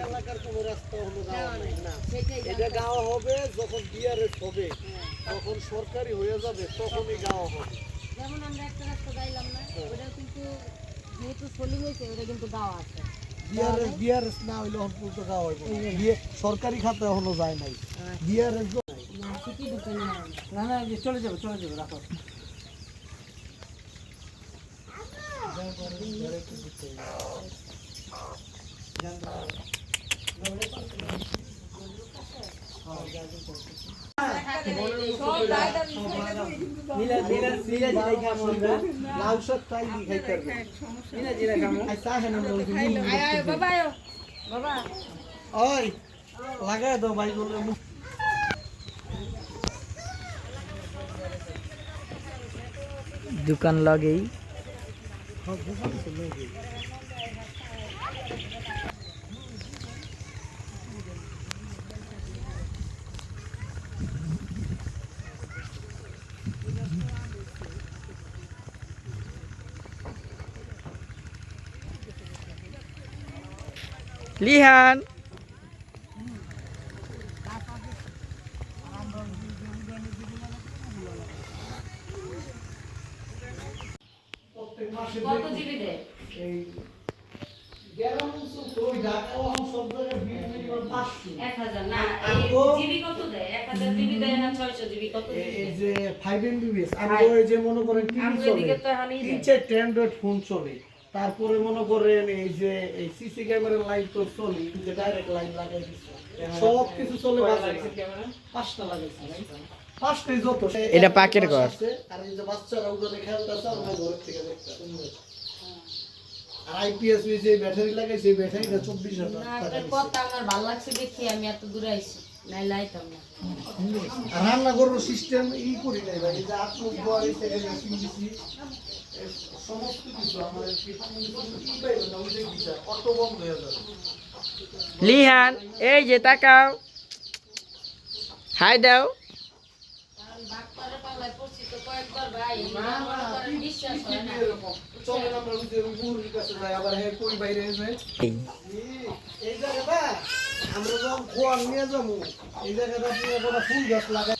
এলাকার কোনো রাস্তা হলো না, এটা গাঁও হবে যখন বিআরএস হবে, তখন সরকারি হয়ে যাবে, তখনই গাঁও হবে। যেমন আমরা একটা রাস্তা গাইলাম না, ওটাও কিন্তু যেহেতু সলিং হয়েছে, ওটা কিন্তু গাঁও আছে। বিআরএস না হইলে অন্তত গাঁও হইব, সরকারি খাতে এখনো যায় নাই। বিআরএস না সিটি ঢুকে না, না না চলে যাবে রাখো। লাউ শাক খাইলি খাইতে বাবা ওই লাগাই দাও ভাই বলে দোকান লাগেই লিহান কত জিবি দেয়? এই গ্যারাম তো ঢাকা সব জায়গায় মিনিমাম 500 1000 না, এই জিবি কত দেয়? 1000 জিবি দেয় না 600 জিবি কত দেয়? এই যে 5 MBPS আমি ওই যে মনে করেন টিভি আমাদের চলে দিকে তো এখন ই দেয়। 3 ফোন চলে, তারপরে মনে করেন এই যে এই সিসি ক্যামেরার লাইন তো চলে, যে ডাইরেক্ট লাইন লাগাই দিছে, সব কিছু চলে বাজারে। ক্যামেরা 5টা লাগাইছে, 5টাই যত এটা পাকের ঘর। আর এই যে বাচ্চারা ওখানে খেলতেছে, আমরা ঘর থেকে দেখতেছি। আর আইপিএস ওই যে ব্যাটারি লাগাইছে, এই ব্যাটারিটা 24,000 না, টাকা আপনার কথা আমার ভালো লাগছে দেখি আমি এত দূরে আইছি, নাইলে আইতাম না। আর রান্না করার সিস্টেম করি নাই ভাই, এই যে আত্মক বয় থেকে মেশিন দিছি, সমস্ত কিছু আমার পাইবেন না, ওই যে গিটা অটো বন্ধ হয়ে যাবে। লিহান এই যে তাকাও, হাই দাও। কারণ ডাক্তারের পাল্লায় পড়ছি তো কয়েকবার ভাই, আমার মনে করেন বিশ্বাস হয় না। চলেন আমরা ওই যে মুরগির কাছে যাই, আবার হ্যাঁ কই বাইরে এসে এই জায়গাটা আমরা যখন খোয়ান নিয়ে যাবো, এই জায়গাটা ফুল গাছ লাগাই।